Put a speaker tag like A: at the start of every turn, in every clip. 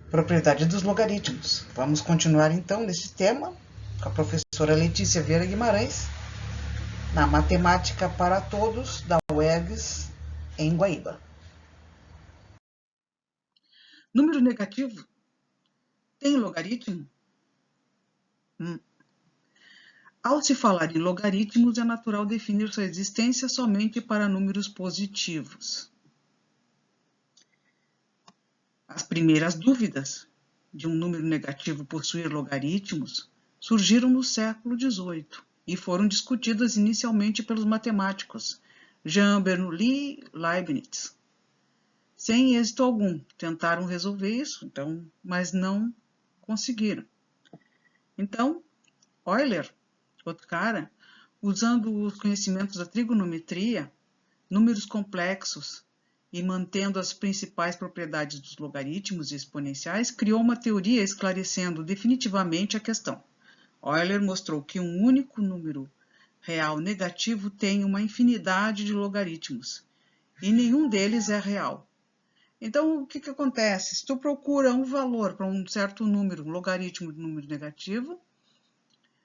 A: Propriedade dos logaritmos. Vamos continuar então nesse tema com a professora Letícia Vieira Guimarães, na Matemática para Todos da UERGS, em Guaíba.
B: Número negativo tem logaritmo? Ao se falar em logaritmos, é natural definir sua existência somente para números positivos. As primeiras dúvidas de um número negativo possuir logaritmos surgiram no século XVIII e foram discutidas inicialmente pelos matemáticos Jean Bernoulli e Leibniz. Sem êxito algum, tentaram resolver isso, mas não conseguiram. Então, Euler, outro cara, usando os conhecimentos da trigonometria, números complexos e mantendo as principais propriedades dos logaritmos e exponenciais, criou uma teoria esclarecendo definitivamente a questão. Euler mostrou que um único número real negativo tem uma infinidade de logaritmos e nenhum deles é real. Então, o que acontece? Se tu procura um valor para um certo número, um logaritmo de número negativo,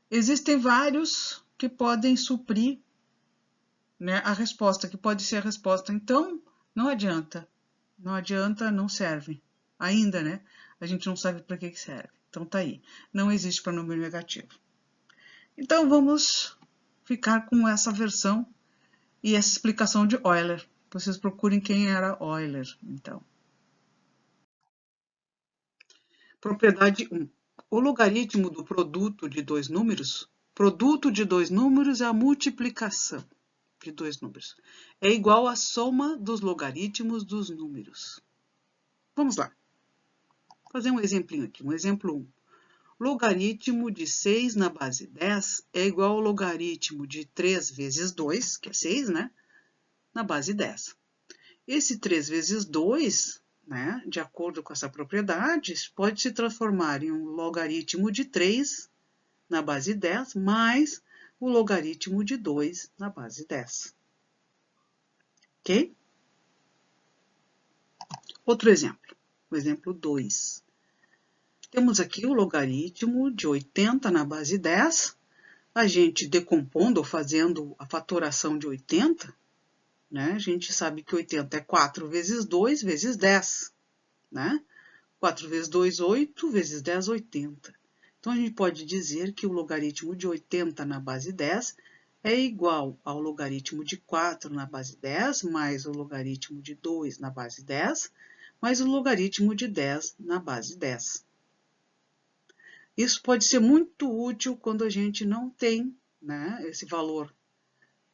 B: existem vários que podem suprir, né, a resposta, que pode ser a resposta. Então, não adianta, não serve. Ainda, né? A gente não sabe para que serve. Então, tá aí. Não existe para número negativo. Então, vamos ficar com essa versão e essa explicação de Euler. Vocês procurem quem era Euler, então. Propriedade 1. O logaritmo do produto de dois números é a multiplicação de dois números. É igual à soma dos logaritmos dos números. Vamos lá. Vou fazer um exemplinho aqui. Um exemplo 1. Logaritmo de 6 na base 10 é igual ao logaritmo de 3 vezes 2, que é 6, né? Na base 10. Esse 3 vezes 2, né, de acordo com essa propriedade, pode se transformar em um logaritmo de 3 na base 10 mais o logaritmo de 2 na base 10. Ok? Outro exemplo. O exemplo 2. Temos aqui o logaritmo de 80 na base 10. A gente decompondo ou fazendo a fatoração de 80, né? A gente sabe que 80 é 4 vezes 2 vezes 10, né? 4 vezes 2, 8, vezes 10, 80. Então, a gente pode dizer que o logaritmo de 80 na base 10 é igual ao logaritmo de 4 na base 10, mais o logaritmo de 2 na base 10, mais o logaritmo de 10 na base 10. Isso pode ser muito útil quando a gente não tem, né, esse valor,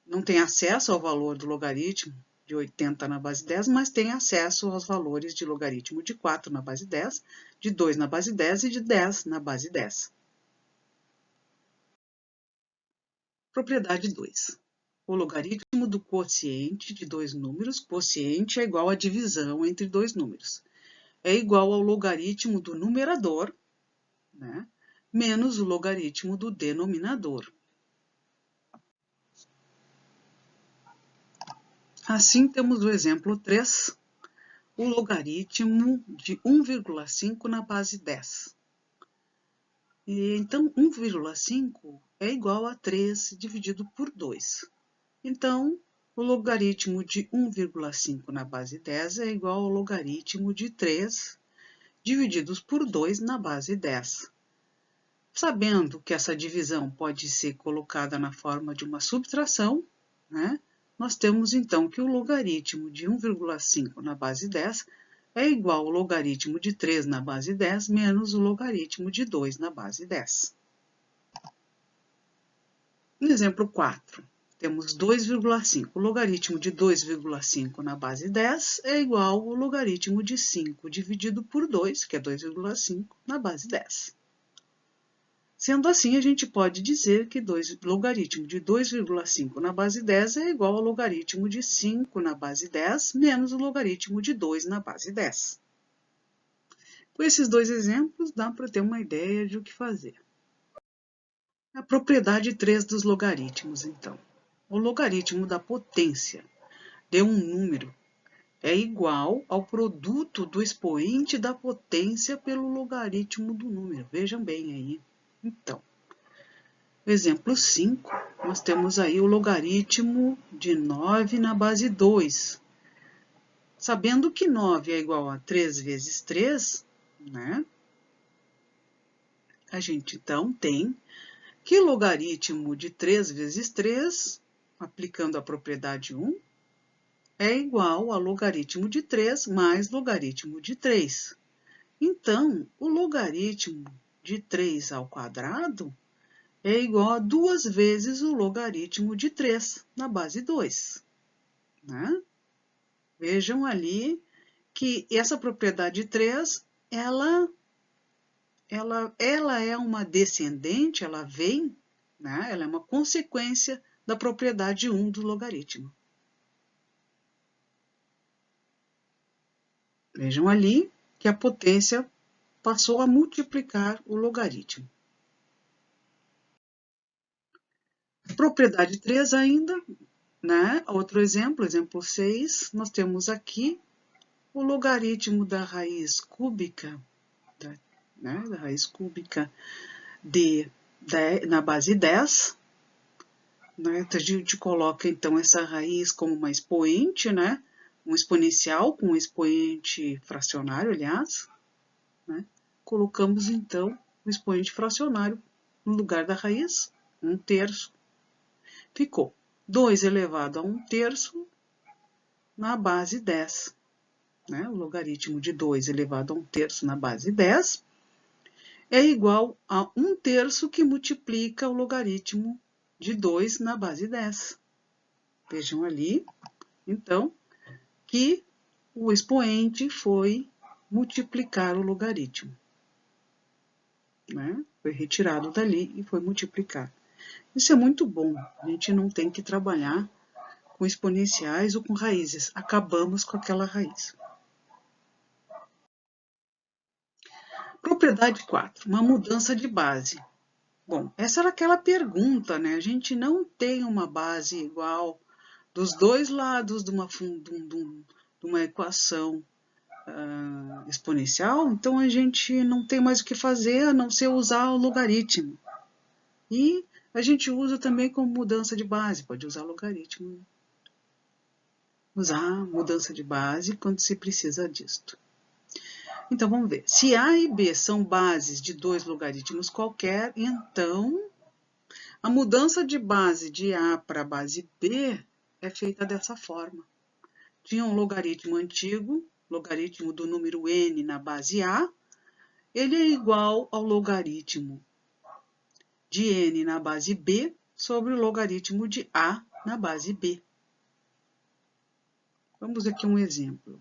B: não tem acesso ao valor do logaritmo de 80 na base 10, mas tem acesso aos valores de logaritmo de 4 na base 10, de 2 na base 10 e de 10 na base 10. Propriedade 2. O logaritmo do quociente de dois números, quociente é igual à divisão entre dois números, é igual ao logaritmo do numerador, né, menos o logaritmo do denominador. Assim, temos o exemplo 3, o logaritmo de 1,5 na base 10. E, então, 1,5 é igual a 3 dividido por 2. Então, o logaritmo de 1,5 na base 10 é igual ao logaritmo de 3 divididos por 2 na base 10. Sabendo que essa divisão pode ser colocada na forma de uma subtração, né? Nós temos então que o logaritmo de 1,5 na base 10 é igual ao logaritmo de 3 na base 10 menos o logaritmo de 2 na base 10. No exemplo 4, temos 2,5. O logaritmo de 2,5 na base 10 é igual ao logaritmo de 5 dividido por 2, que é 2,5, na base 10. Sendo assim, a gente pode dizer que o logaritmo de 2,5 na base 10 é igual ao logaritmo de 5 na base 10 menos o logaritmo de 2 na base 10. Com esses dois exemplos, dá para ter uma ideia de o que fazer. A propriedade 3 dos logaritmos, então. O logaritmo da potência de um número é igual ao produto do expoente da potência pelo logaritmo do número. Vejam bem aí. Então, exemplo 5, nós temos aí o logaritmo de 9 na base 2. Sabendo que 9 é igual a 3 vezes 3, né? A gente então tem que logaritmo de 3 vezes 3, aplicando a propriedade 1, é igual a logaritmo de 3 mais logaritmo de 3. Então, o logaritmo de 3 ao quadrado é igual a 2 vezes o logaritmo de 3 na base 2. Né? Vejam ali que essa propriedade 3, ela é uma descendente, ela vem, né? Ela é uma consequência da propriedade 1 do logaritmo. Vejam ali que a potência passou a multiplicar o logaritmo. Propriedade 3 ainda, né? Outro exemplo, exemplo 6, nós temos aqui o logaritmo da raiz cúbica, né? Da raiz cúbica na base 10. Né? A gente coloca, então, essa raiz como uma expoente, né? Um exponencial com um expoente fracionário, aliás. Né? Colocamos, então, o expoente fracionário no lugar da raiz, 1/3. Ficou 2 elevado a 1/3 na base 10. Né? O logaritmo de 2 elevado a 1/3 na base 10 é igual a 1/3 que multiplica o logaritmo de 2 na base 10. Vejam ali, então, que o expoente foi multiplicar o logaritmo. Né? Foi retirado dali e foi multiplicar. Isso é muito bom. A gente não tem que trabalhar com exponenciais ou com raízes. Acabamos com aquela raiz. Propriedade 4. Uma mudança de base. Bom, essa era aquela pergunta, né? A gente não tem uma base igual dos dois lados de uma equação exponencial, então a gente não tem mais o que fazer a não ser usar o logaritmo. E a gente usa também como mudança de base, pode usar logaritmo. Usar mudança de base quando se precisa disto. Então, vamos ver. Se A e B são bases de dois logaritmos qualquer, então a mudança de base de A para a base B é feita dessa forma. Tinha um logaritmo antigo, logaritmo do número n na base A, ele é igual ao logaritmo de n na base B sobre o logaritmo de A na base B. Vamos aqui um exemplo.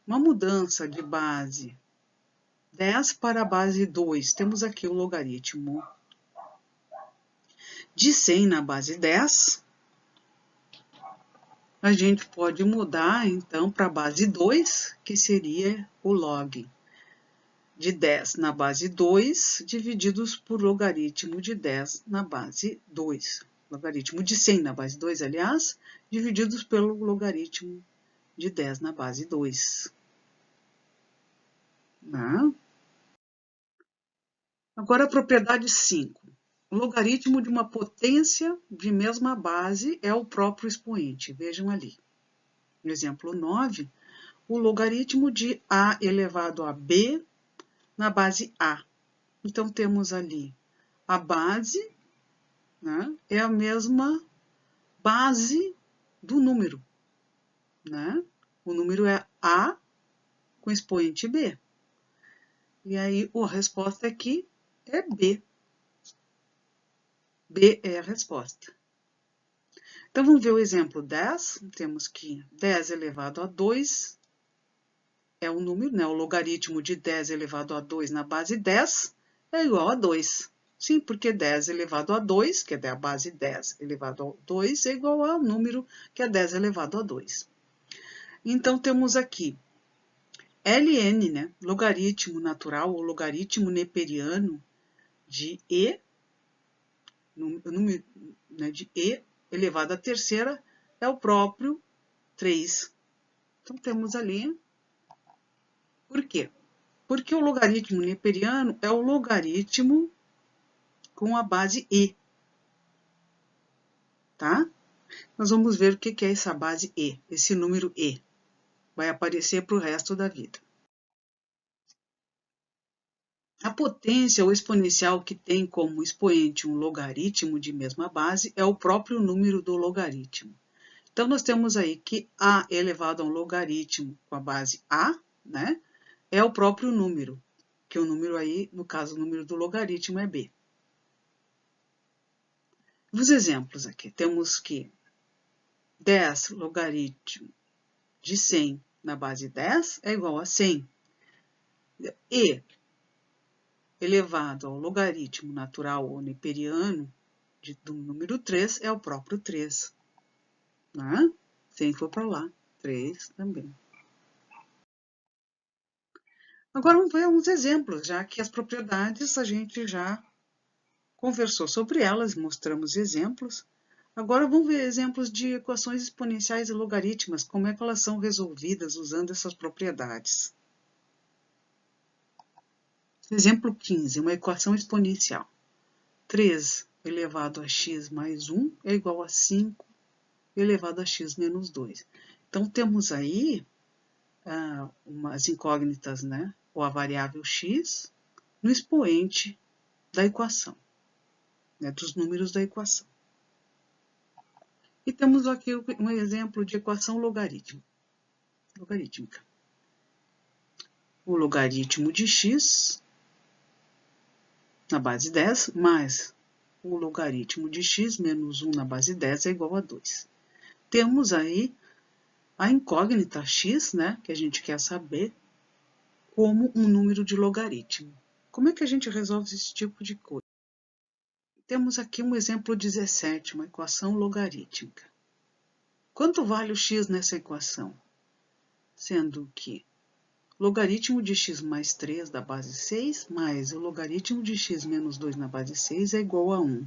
B: Uma mudança de base 10 para a base 2. Temos aqui o logaritmo de 100 na base 10. A gente pode mudar, então, para a base 2, que seria o log de 10 na base 2, divididos por logaritmo de 10 na base 2. Logaritmo de 100 na base 2, aliás, divididos pelo logaritmo de 10 na base 2. Né? Agora, a propriedade 5. O logaritmo de uma potência de mesma base é o próprio expoente. Vejam ali. No exemplo 9, o logaritmo de A elevado a B na base A. Então, temos ali a base, né, é a mesma base do número. Né? O número é A com expoente B. E aí, a resposta aqui é B. B é a resposta. Então, vamos ver o exemplo 10. Temos que 10 elevado a 2 é o número, né? O logaritmo de 10 elevado a 2 na base 10 é igual a 2. Sim, porque 10 elevado a 2, que é a base 10 elevado a 2, é igual ao número que é 10 elevado a 2. Então, temos aqui ln, né? Logaritmo natural ou logaritmo neperiano de e, número, né, de e elevado à terceira é o próprio 3. Então, temos ali. Por quê? Porque o logaritmo neperiano é o logaritmo com a base e, tá? Nós vamos ver o que é essa base e, esse número e. Vai aparecer para o resto da vida. A potência ou exponencial que tem como expoente um logaritmo de mesma base é o próprio número do logaritmo. Então, nós temos aí que a elevado a um logaritmo com a base a, né, é o próprio número, que o número aí, no caso, o número do logaritmo é b. Os exemplos aqui, temos que 10 logaritmo de 100 na base 10 é igual a 100. E elevado ao logaritmo natural ou neperiano do número 3 é o próprio 3. Né? 100 for para lá, 3 também. Agora vamos ver alguns exemplos, já que as propriedades a gente já conversou sobre elas, mostramos exemplos. Agora vamos ver exemplos de equações exponenciais e logarítmicas, como é que elas são resolvidas usando essas propriedades. Exemplo 15, uma equação exponencial. 3 elevado a x mais 1 é igual a 5 elevado a x menos 2. Então, temos aí umas incógnitas, né? Ou a variável x no expoente da equação, né? Dos números da equação. E temos aqui um exemplo de equação logarítmica. O logaritmo de x na base 10 mais o logaritmo de x menos 1 na base 10 é igual a 2. Temos aí a incógnita x, né, que a gente quer saber, como um número de logaritmo. Como é que a gente resolve esse tipo de coisa? Temos aqui um exemplo 17, uma equação logarítmica. Quanto vale o x nessa equação? Sendo que logaritmo de x mais 3 da base 6 mais o logaritmo de x menos 2 na base 6 é igual a 1.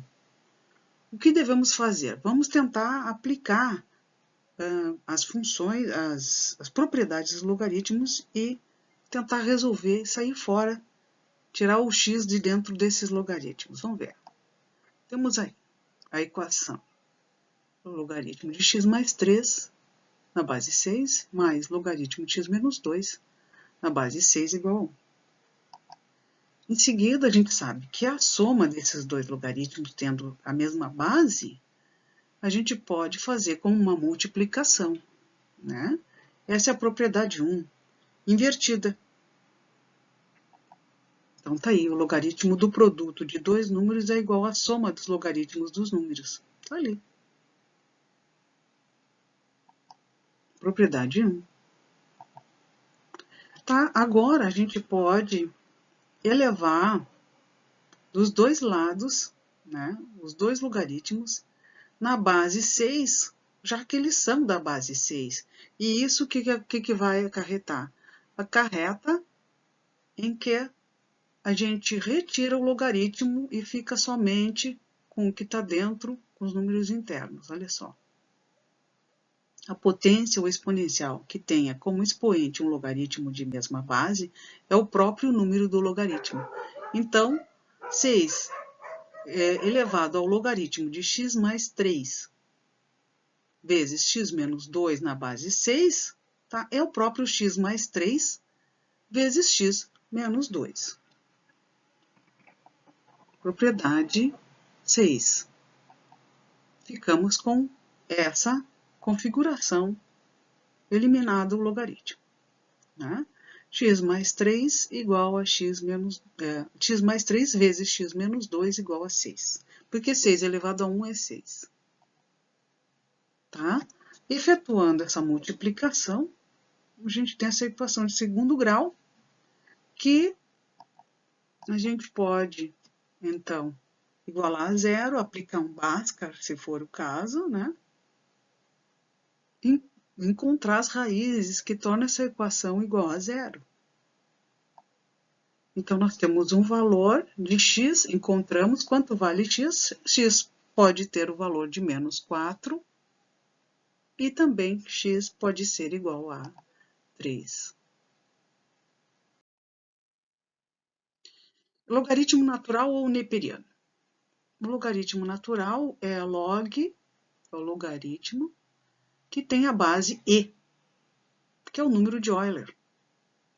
B: O que devemos fazer? Vamos tentar aplicar as funções, as propriedades dos logaritmos e tentar resolver, sair fora, tirar o x de dentro desses logaritmos. Vamos ver. Temos aí a equação. O logaritmo de x mais 3 na base 6 mais logaritmo de x menos 2 na base 6 igual a 1. Em seguida, a gente sabe que a soma desses dois logaritmos tendo a mesma base, a gente pode fazer como uma multiplicação, né? Essa é a propriedade 1, invertida. Então, tá aí, o logaritmo do produto de dois números é igual à soma dos logaritmos dos números. Tá ali. Propriedade 1. Tá, agora a gente pode elevar dos dois lados, né, os dois logaritmos, na base 6, já que eles são da base 6. E isso o que vai acarretar? Acarreta em que a gente retira o logaritmo e fica somente com o que está dentro, com os números internos. Olha só. A potência ou exponencial que tenha como expoente um logaritmo de mesma base é o próprio número do logaritmo. Então, 6 elevado ao logaritmo de x mais 3 vezes x menos 2 na base 6, tá? É o próprio x mais 3 vezes x menos 2. Propriedade 6. Ficamos com essa configuração eliminado o logaritmo. Né? X mais 3 igual a x mais 3 vezes x menos 2 igual a 6. Porque 6 elevado a 1 é 6. Tá? Efetuando essa multiplicação, a gente tem essa equação de segundo grau, que a gente pode, então, igualar a zero, aplicar um Bhaskara, se for o caso, né? E encontrar as raízes que tornam essa equação igual a zero. Então, nós temos um valor de x, encontramos quanto vale x. X pode ter o valor de menos 4 e também x pode ser igual a 3. Logaritmo natural ou neperiano? O logaritmo natural é log, é o logaritmo, que tem a base e, que é o número de Euler,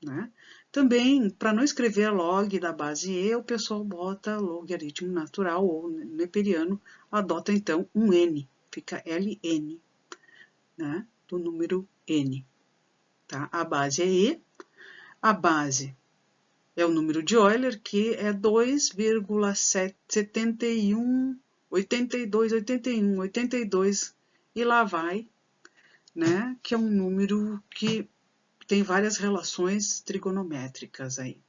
B: né? Também, para não escrever log da base e, o pessoal bota logaritmo natural ou neperiano, adota então um n, fica ln, né? Do número n. Tá? A base é e, a base é o número de Euler, que é 2,71, 82, 81, 82, e lá vai, né? Que é um número que tem várias relações trigonométricas aí.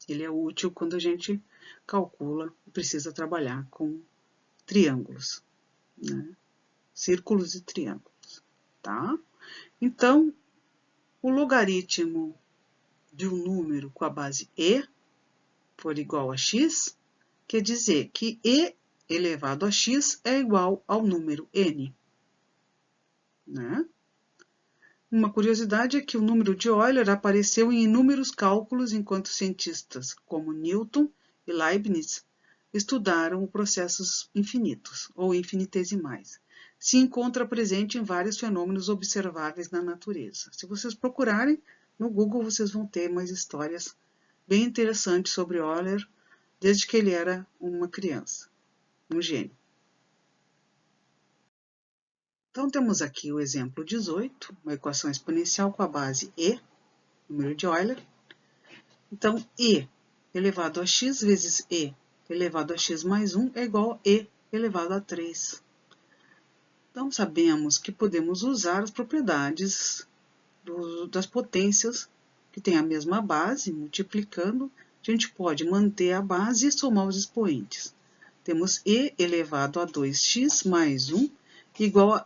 B: Ele é útil quando a gente calcula e precisa trabalhar com triângulos, né? Círculos e triângulos, tá? Então, o logaritmo de um número com a base e for igual a x, quer dizer que e elevado a x é igual ao número n, né? Uma curiosidade é que o número de Euler apareceu em inúmeros cálculos enquanto cientistas como Newton e Leibniz estudaram processos infinitos ou infinitesimais. Se encontra presente em vários fenômenos observáveis na natureza. Se vocês procurarem no Google, vocês vão ter mais histórias bem interessantes sobre Euler, desde que ele era uma criança, um gênio. Então, temos aqui o exemplo 18, uma equação exponencial com a base e, número de Euler. Então, e elevado a x vezes e elevado a x mais 1 é igual a e elevado a 3. Então, sabemos que podemos usar as propriedades das potências que têm a mesma base, multiplicando, a gente pode manter a base e somar os expoentes. Temos e elevado a 2x mais 1 igual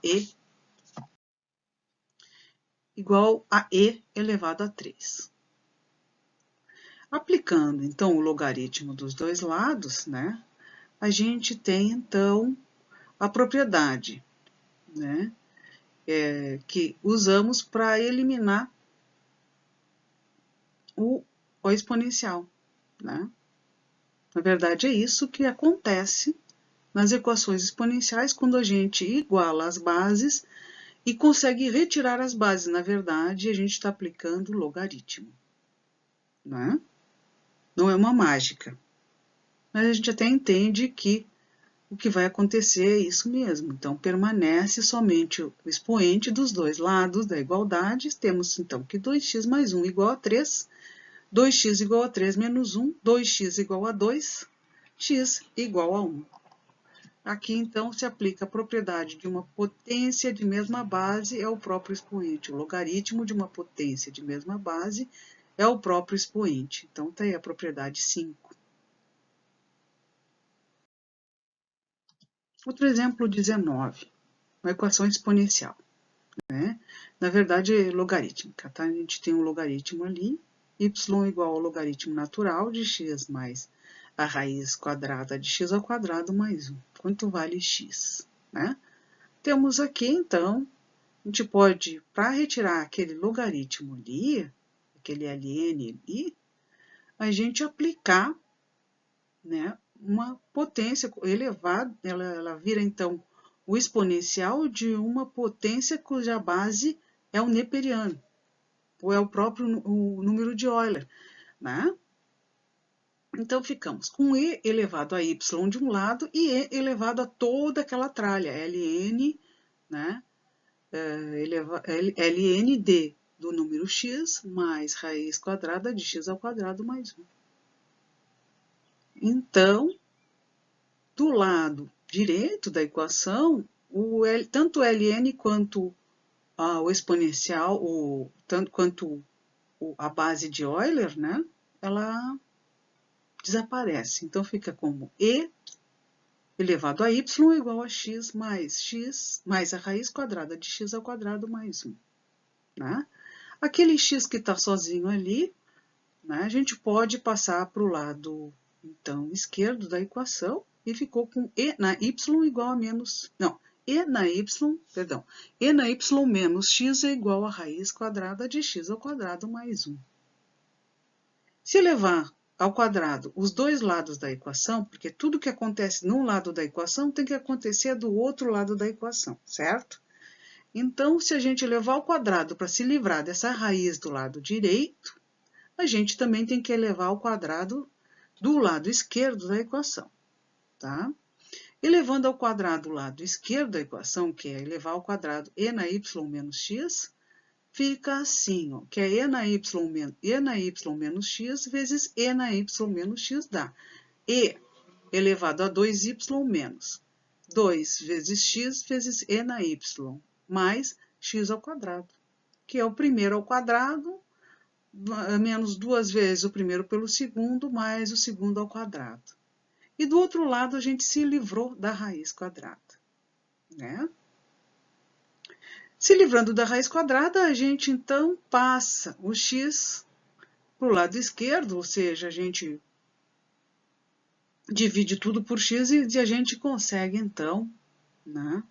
B: a e elevado a 3. Aplicando, então, o logaritmo dos dois lados, né, a gente tem, então, a propriedade, né, que usamos para eliminar o exponencial, né? Na verdade, é isso que acontece nas equações exponenciais quando a gente iguala as bases e consegue retirar as bases. Na verdade, a gente está aplicando o logaritmo, né? Não é uma mágica. Mas a gente até entende que o que vai acontecer é isso mesmo. Então, permanece somente o expoente dos dois lados da igualdade. Temos, então, que 2x mais 1 igual a 3, 2x igual a 3 menos 1, 2x igual a 2, x igual a 1. Aqui, então, se aplica a propriedade de uma potência de mesma base é o próprio expoente. O logaritmo de uma potência de mesma base é o próprio expoente. Então, está aí a propriedade 5. Outro exemplo 19, uma equação exponencial, né? Na verdade, é logarítmica, tá? A gente tem um logaritmo ali, y igual ao logaritmo natural de x mais a raiz quadrada de x ao quadrado mais 1. Quanto vale x, né? Temos aqui, então, a gente pode, para retirar aquele logaritmo ali, aquele ln ali, a gente aplicar, né, uma potência elevada, ela vira, então, o exponencial de uma potência cuja base é o neperiano, ou é o próprio número de Euler, né? Então, ficamos com e elevado a y de um lado e e elevado a toda aquela tralha, ln, né? ln do número x mais raiz quadrada de x ao quadrado mais 1. Então, do lado direito da equação, tanto o ln quanto o exponencial, tanto quanto a base de Euler, né, ela desaparece. Então, fica como e elevado a y igual a x mais a raiz quadrada de x ao quadrado mais 1. Né? Aquele x que está sozinho ali, né, a gente pode passar para o lado, então, esquerdo da equação e ficou com e na y igual a menos, não, e na y menos x é igual a raiz quadrada de x ao quadrado mais 1. Se levar ao quadrado os dois lados da equação, porque tudo que acontece num lado da equação tem que acontecer do outro lado da equação, certo? Então, se a gente levar ao quadrado para se livrar dessa raiz do lado direito, a gente também tem que elevar ao quadrado do lado esquerdo da equação, tá? Elevando ao quadrado o lado esquerdo da equação, que é elevar ao quadrado e na y menos x, fica assim, ó, que é e na y menos x vezes e na y menos x dá e elevado a 2y menos 2 vezes x vezes e na y mais x ao quadrado, que é o primeiro ao quadrado menos 2 vezes o primeiro pelo segundo mais o segundo ao quadrado. E do outro lado a gente se livrou da raiz quadrada, né? Se livrando da raiz quadrada, a gente então passa o x para o lado esquerdo, ou seja, a gente divide tudo por x e a gente consegue então, né,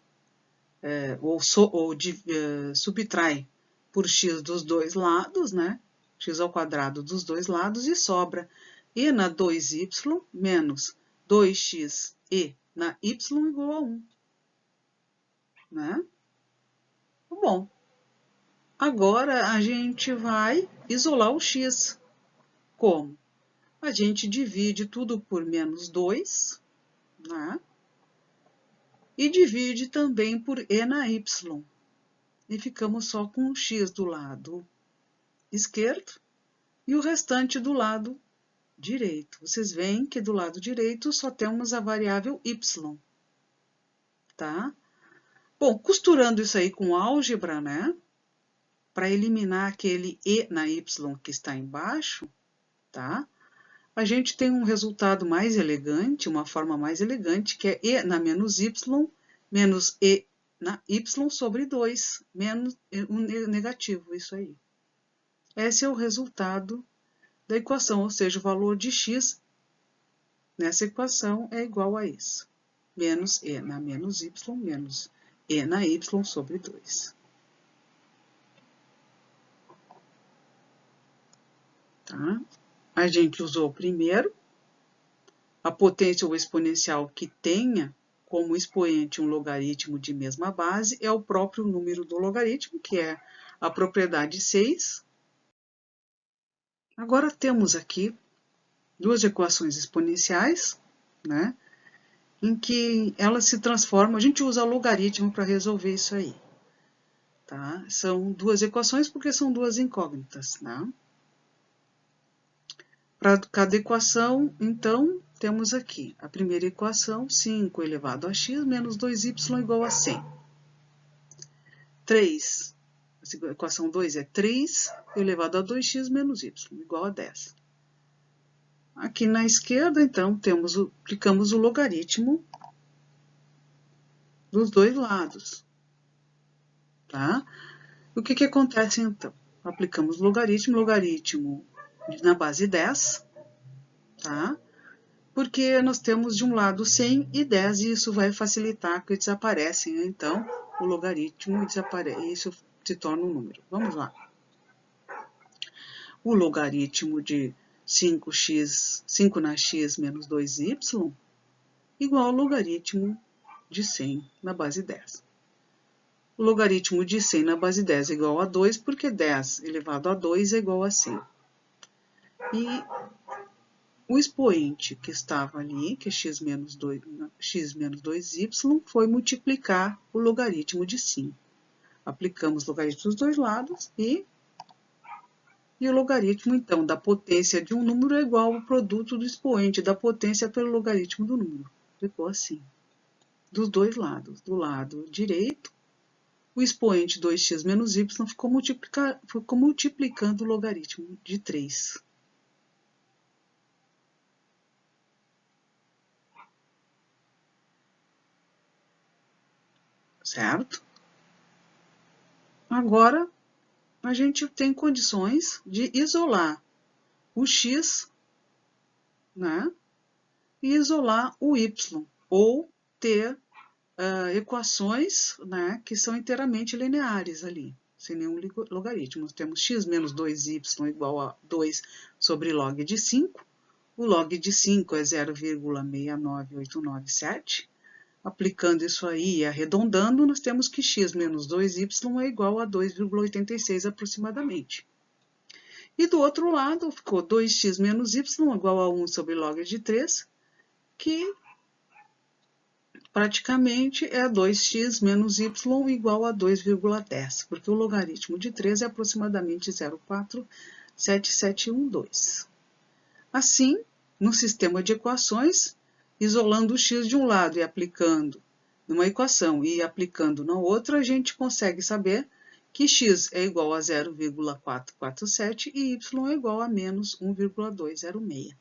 B: subtrai por x dos dois lados, né, x ao quadrado dos dois lados e sobra e na 2y menos 2x e na y igual a 1, né? Bom, agora a gente vai isolar o x. Como? A gente divide tudo por menos 2, né? E divide também por e na y. E ficamos só com o x do lado esquerdo e o restante do lado direito. Vocês veem que do lado direito só temos a variável y, tá? Bom, costurando isso aí com álgebra, né? Para eliminar aquele e na y que está embaixo, tá? A gente tem um resultado mais elegante, uma forma mais elegante, que é e na menos y menos e na y sobre 2, menos um negativo, isso aí. Esse é o resultado da equação, ou seja, o valor de x nessa equação é igual a isso. Menos e na menos y menos e na y sobre 2. Tá? A gente usou primeiro a potência ou exponencial que tenha como expoente um logaritmo de mesma base é o próprio número do logaritmo, que é a propriedade 6. Agora temos aqui duas equações exponenciais, né, em que elas se transformam, a gente usa logaritmo para resolver isso aí. Tá? São duas equações porque são duas incógnitas. Né? Para cada equação, então, temos aqui a primeira equação, 5 elevado a x menos 2y igual a 100. 3, a equação 2 é 3 elevado a 2x menos y igual a 10. Aqui na esquerda, então, aplicamos o logaritmo dos dois lados. Tá? O que acontece, então? Aplicamos logaritmo na base 10, tá? Porque nós temos de um lado 100 e 10, e isso vai facilitar que desaparecem, né? Então, o logaritmo desaparece, e isso se torna um número. Vamos lá. O logaritmo de 5 na x menos 2y igual ao logaritmo de 100 na base 10. O logaritmo de 100 na base 10 é igual a 2, porque 10 elevado a 2 é igual a 100. E o expoente que estava ali, que é x menos 2y, foi multiplicar o logaritmo de 5. Aplicamos o logaritmo dos dois lados e o logaritmo, então, da potência de um número é igual ao produto do expoente da potência pelo logaritmo do número. Ficou assim. Dos dois lados. Do lado direito, o expoente 2x menos y ficou multiplicando o logaritmo de 3. Certo? Agora, a gente tem condições de isolar o x, né, e isolar o y, ou ter equações, né, que são inteiramente lineares ali, sem nenhum logaritmo. Nós temos x menos 2y igual a 2 sobre log de 5. O log de 5 é 0,69897. Aplicando isso aí e arredondando, nós temos que x menos 2y é igual a 2,86 aproximadamente. E do outro lado ficou 2x menos y igual a 1 sobre log de 3, que praticamente é 2x menos y igual a 2,10, porque o logaritmo de 3 é aproximadamente 0,47712. Assim, no sistema de equações, isolando o x de um lado e aplicando numa equação e aplicando na outra, a gente consegue saber que x é igual a 0,447 e y é igual a menos 1,206.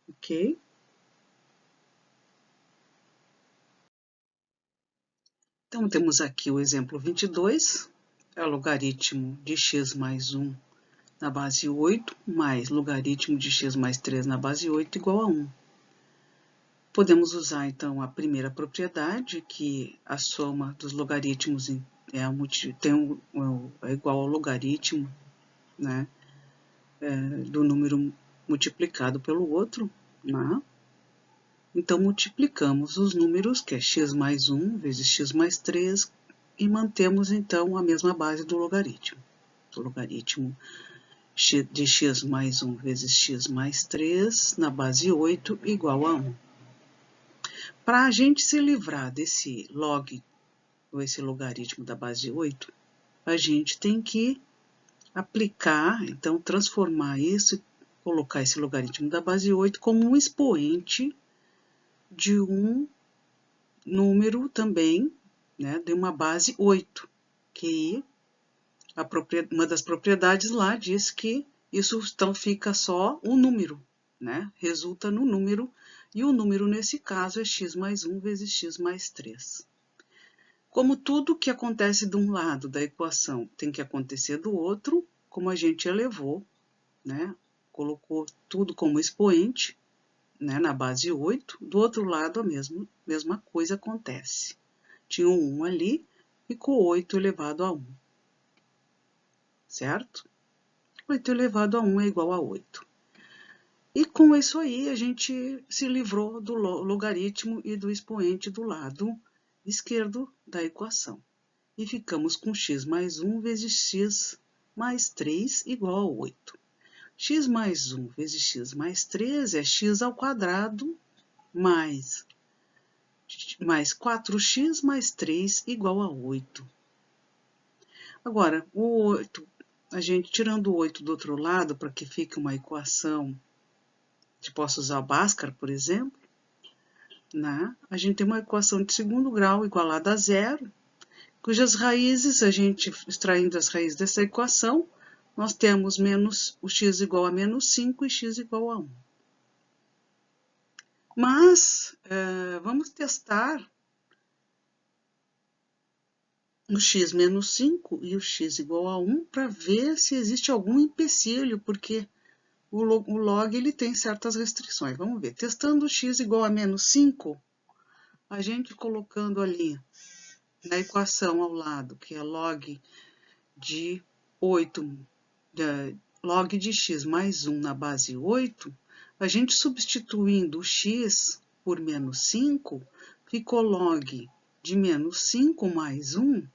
B: Ok? Então, temos aqui o exemplo 22, é o logaritmo de x mais 1 na base 8, mais logaritmo de x mais 3 na base 8 igual a 1. Podemos usar, então, a primeira propriedade, que a soma dos logaritmos é igual ao logaritmo, né, do número multiplicado pelo outro, né? Então, multiplicamos os números, que é x mais 1 vezes x mais 3, e mantemos, então, a mesma base do logaritmo. O logaritmo de x mais 1 vezes x mais 3 na base 8 igual a 1. Para a gente se livrar desse log, ou esse logaritmo da base 8, a gente tem que aplicar, então, transformar isso, colocar esse logaritmo da base 8 como um expoente de um número também, né, de uma base 8, que uma das propriedades lá diz que isso então fica só um número, né, resulta no número, e o número nesse caso é x mais 1 vezes x mais 3. Como tudo que acontece de um lado da equação tem que acontecer do outro, como a gente elevou, né, colocou tudo como expoente, né, na base 8, do outro lado a mesma coisa acontece. Tinha um 1 ali, ficou 8 elevado a 1. Certo? 8 elevado a 1 é igual a 8. E com isso aí a gente se livrou do logaritmo e do expoente do lado esquerdo da equação. E ficamos com x mais 1 vezes x mais 3 igual a 8. X mais 1 vezes x mais 3 é x ao quadrado mais 4x mais 3 igual a 8. Agora, o 8, a gente tirando o 8 do outro lado para que fique uma equação, se posso usar o Bhaskara, por exemplo, né? A gente tem uma equação de segundo grau igualada a zero, cujas raízes, a gente extraindo as raízes dessa equação, nós temos menos o x igual a menos 5 e x igual a 1. Mas, vamos testar o x menos 5 e o x igual a 1 para ver se existe algum empecilho, porque o log ele tem certas restrições. Vamos ver. Testando x igual a menos 5, a gente colocando ali na equação ao lado, que é log de 8, log de x mais 1 na base 8, a gente substituindo o x por menos 5, ficou log de menos 5 mais 1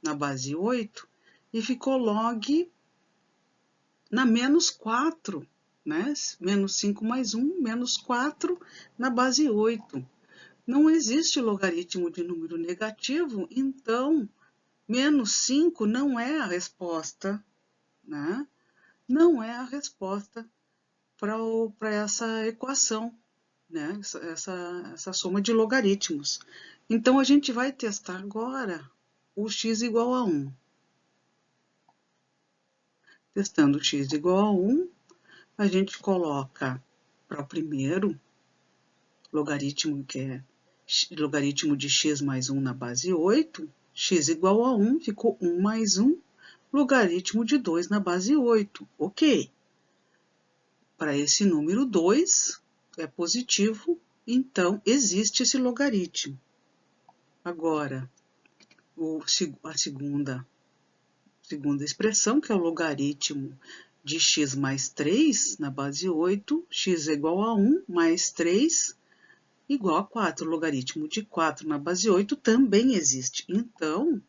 B: na base 8, e ficou log na menos 4, né? Menos 5 mais 1, menos 4 na base 8. Não existe logaritmo de número negativo, então menos 5 não é a resposta, né? Não é a resposta para essa equação, né? Essa soma de logaritmos. Então, a gente vai testar agora o x igual a 1. Testando x igual a 1, a gente coloca para o primeiro logaritmo, que é logaritmo de x mais 1 na base 8, x igual a 1, ficou 1 mais 1, logaritmo de 2 na base 8. Ok. Para esse número 2 é positivo, então existe esse logaritmo. Agora, a segunda expressão, que é o logaritmo de x mais 3 na base 8, x é igual a 1 mais 3 igual a 4. O logaritmo de 4 na base 8 também existe. Então,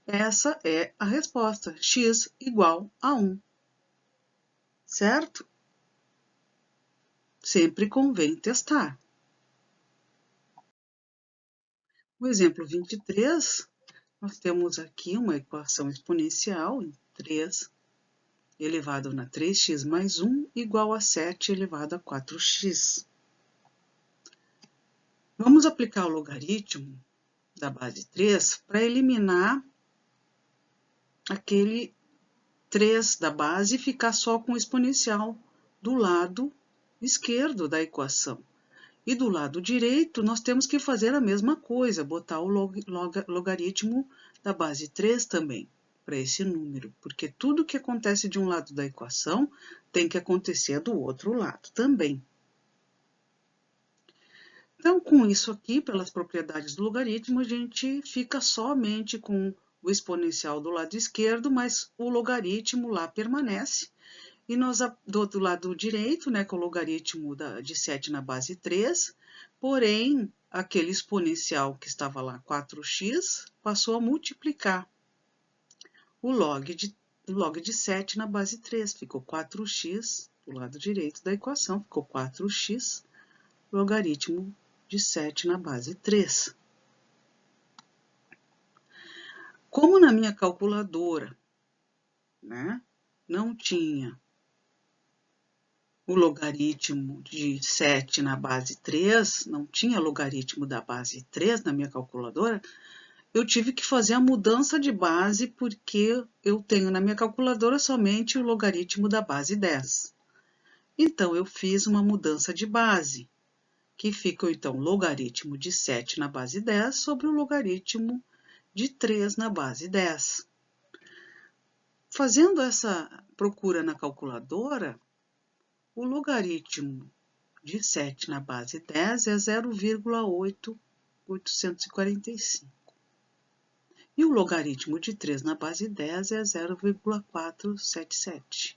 B: essa é a resposta, x igual a 1. Certo? Sempre convém testar. No exemplo 23, nós temos aqui uma equação exponencial em 3 elevado a 3x mais 1 igual a 7 elevado a 4x. Vamos aplicar o logaritmo da base 3 para eliminar aquele 3 da base e ficar só com o exponencial do lado esquerdo da equação. E do lado direito, nós temos que fazer a mesma coisa, botar o logaritmo da base 3 também, para esse número, porque tudo que acontece de um lado da equação tem que acontecer do outro lado também. Então, com isso aqui, pelas propriedades do logaritmo, a gente fica somente com o exponencial do lado esquerdo, mas o logaritmo lá permanece. E nós, do outro lado direito, né, com o logaritmo de 7 na base 3, porém, aquele exponencial que estava lá, 4x, passou a multiplicar o log de 7 na base 3. Ficou 4x do lado direito da equação, ficou 4x, logaritmo de 7 na base 3. Como na minha calculadora, né, não tinha o logaritmo de 7 na base 3, não tinha logaritmo da base 3 na minha calculadora, eu tive que fazer a mudança de base porque eu tenho na minha calculadora somente o logaritmo da base 10. Então, eu fiz uma mudança de base, que fica, então, logaritmo de 7 na base 10 sobre o logaritmo de 3 na base 10. Fazendo essa procura na calculadora, o logaritmo de 7 na base 10 é 0,845. E o logaritmo de 3 na base 10 é 0,477.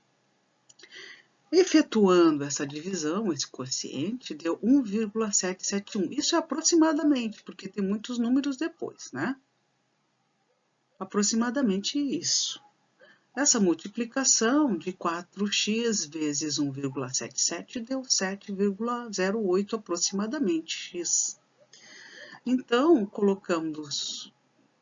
B: Efetuando essa divisão, esse quociente, deu 1,771. Isso é aproximadamente, porque tem muitos números depois, né? Aproximadamente isso. Essa multiplicação de 4x vezes 1,77 deu 7,08 aproximadamente x. Então, colocamos,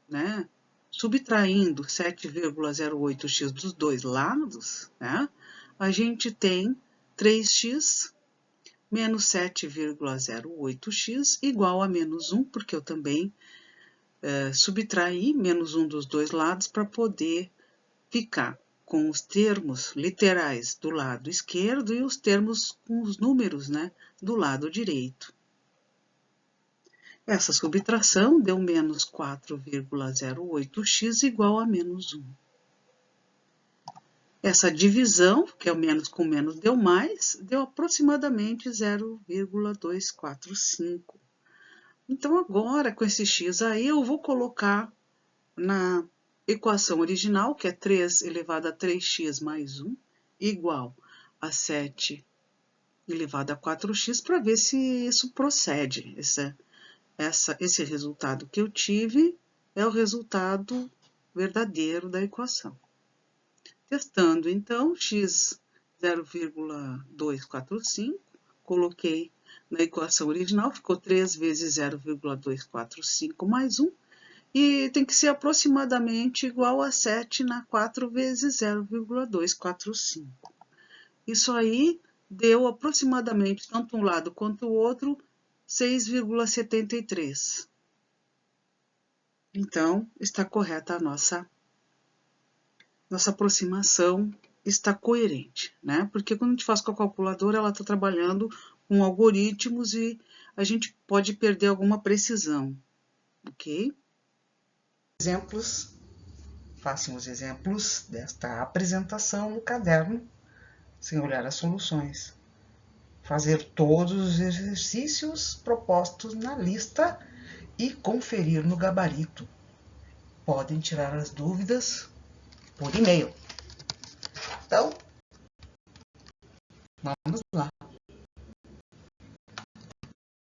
B: né, subtraindo 7,08x dos dois lados, né, a gente tem 3x menos 7,08x igual a menos 1, porque eu também subtraí menos 1 dos dois lados para poder ficar com os termos literais do lado esquerdo e os termos com os números, né, do lado direito. Essa subtração deu menos 4,08x igual a menos 1. Essa divisão, que é o menos com menos deu mais, deu aproximadamente 0,245. Então, agora, com esse x aí, eu vou colocar na equação original, que é 3 elevado a 3x mais 1, igual a 7 elevado a 4x, para ver se isso procede. Esse resultado que eu tive é o resultado verdadeiro da equação. Testando, então, x 0,245, coloquei na equação original, ficou 3 vezes 0,245 mais 1, e tem que ser aproximadamente igual a 7 na 4 vezes 0,245. Isso aí deu aproximadamente, tanto um lado quanto o outro, 6,73. Então, está correta a nossa aproximação, está coerente, né? Porque quando a gente faz com a calculadora, ela está trabalhando com algoritmos e a gente pode perder alguma precisão, ok?
A: Façam os exemplos desta apresentação no caderno, sem olhar as soluções. Fazer todos os exercícios propostos na lista e conferir no gabarito. Podem tirar as dúvidas por e-mail. Então, vamos